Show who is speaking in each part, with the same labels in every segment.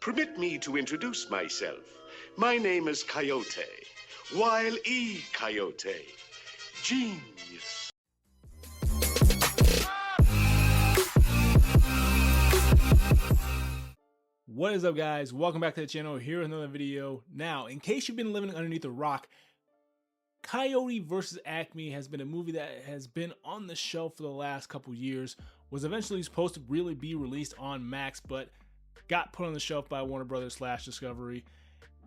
Speaker 1: Permit me to introduce myself. My name is Coyote. Wile-E Coyote. Genius.
Speaker 2: What is up, guys? Welcome back to the channel. Here's another video. Now, in case you've been living underneath a rock, Coyote vs. Acme has been a movie that has been on the shelf for the last couple years, was eventually supposed to really be released on Max, but got put on the shelf by Warner Brothers / Discovery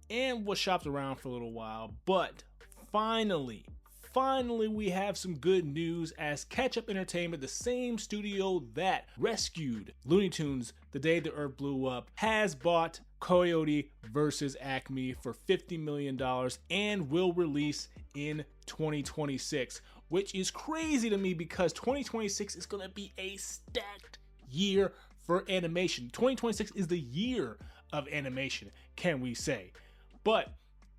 Speaker 2: and was shopped around for a little while. But finally we have some good news, as Ketchup Entertainment, the same studio that rescued Looney Tunes the day the Earth blew up, has bought Coyote vs. Acme for $50 million and will release in 2026, which is crazy to me because 2026 is going to be a stacked year for animation. 2026 is the year of animation, can we say? But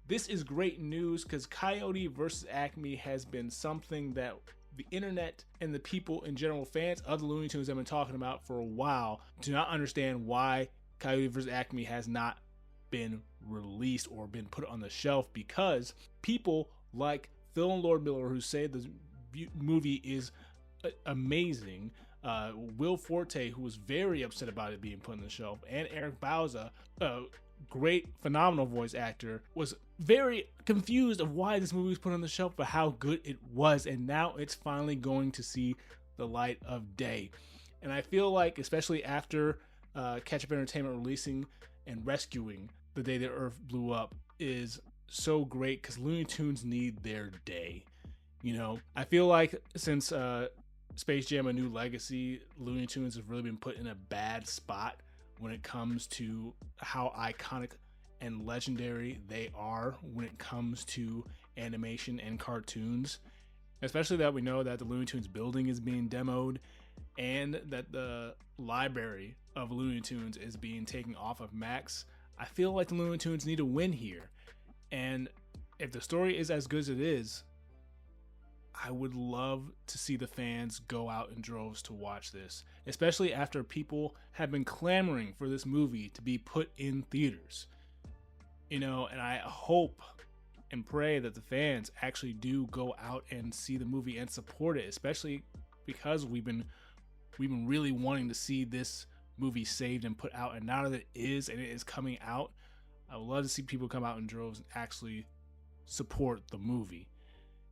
Speaker 2: this is great news because Coyote vs. Acme has been something that the internet and the people in general, fans of the Looney Tunes, have been talking about for a while. Do not understand why Coyote vs. Acme has not been released or been put on the shelf, because people like Phil and Lord Miller, who say the movie is amazing, Will Forte, who was very upset about it being put on the shelf, and Eric Bauza, great, phenomenal voice actor, was very confused of why this movie was put on the shelf, but how good it was, and now it's finally going to see the light of day. And I feel like, especially after Ketchup Entertainment releasing and rescuing The Day the Earth Blew Up, is so great because Looney Tunes need their day. You know, I feel like since Space Jam: A New Legacy, Looney Tunes have really been put in a bad spot when it comes to how iconic and legendary they are when it comes to animation and cartoons. Especially that we know that the Looney Tunes building is being demoed and that the library of Looney Tunes is being taken off of Max. I feel like the Looney Tunes need a win here. And if the story is as good as it is, I would love to see the fans go out in droves to watch this, especially after people have been clamoring for this movie to be put in theaters. You know, and I hope and pray that the fans actually do go out and see the movie and support it, especially because we've been really wanting to see this movie saved and put out, and now that it is and it is coming out, I would love to see people come out in droves and actually support the movie.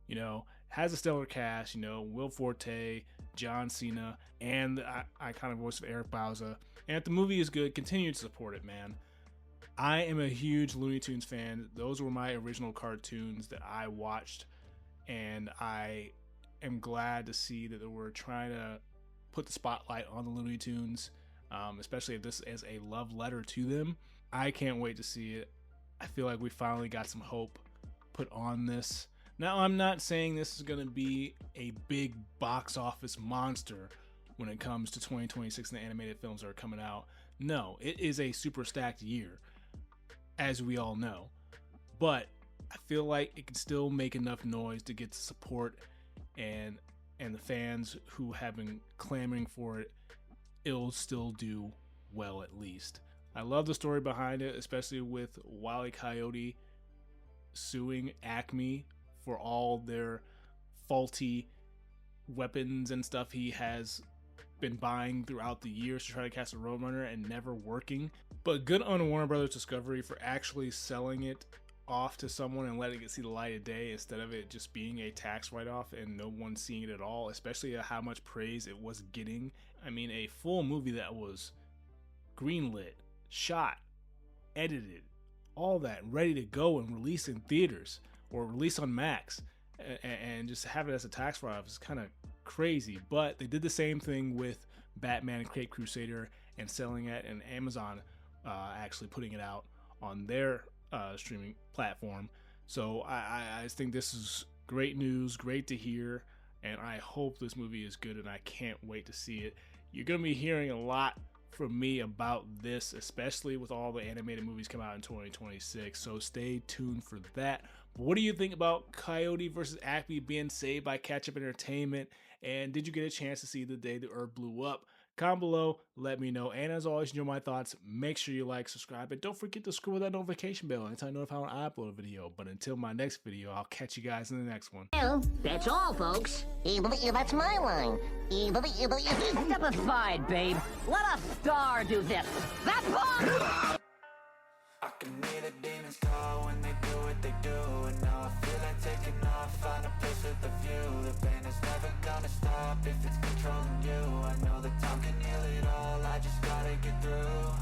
Speaker 2: You know, has a stellar cast, you know, Will Forte, John Cena, and the iconic voice of Eric Bauza. And if the movie is good, continue to support it, man. I am a huge Looney Tunes fan. Those were my original cartoons that I watched, and I am glad to see that we're trying to put the spotlight on the Looney Tunes, especially if this is a love letter to them. I can't wait to see it. I feel like we finally got some hope put on this. Now, I'm not saying this is going to be a big box office monster when it comes to 2026 and the animated films that are coming out. No, it is a super stacked year, as we all know. But I feel like it can still make enough noise to get the support, and the fans who have been clamoring for it, it'll still do well at least. I love the story behind it, especially with Wile E. Coyote suing Acme for all their faulty weapons and stuff he has been buying throughout the years to try to cast a Roadrunner and never working. But good on Warner Brothers Discovery for actually selling it off to someone and letting it see the light of day instead of it just being a tax write-off and no one seeing it at all, especially how much praise it was getting. I mean, a full movie that was greenlit, shot, edited, all that, ready to go and release in theaters or release on Max, and just have it as a tax write-off is kind of crazy. But they did the same thing with Batman and Cape Crusader and selling it, and Amazon actually putting it out on their streaming platform. So I just think this is great news, great to hear, and I hope this movie is good, and I can't wait to see it. You're going to be hearing a lot from me about this, especially with all the animated movies come out in 2026, so stay tuned for that. But what do you think about Coyote vs. Acme being saved by Ketchup Entertainment? And did you get a chance to see The Day the Earth Blew Up? Comment below, let me know. And as always, you know my thoughts. Make sure you like, subscribe, and don't forget to screw with that notification bell until I notify when I upload a video. But until my next video, I'll catch you guys in the next one.
Speaker 3: Well, that's all, folks. That's my line. Step aside, babe. Let a star do this. That's all!
Speaker 4: I can hear the demons call when they do what they do. And now I feel like taking off, find a place with a view. The pain is never gonna stop if it's controlling you. I know that time can heal it all, I just gotta get through.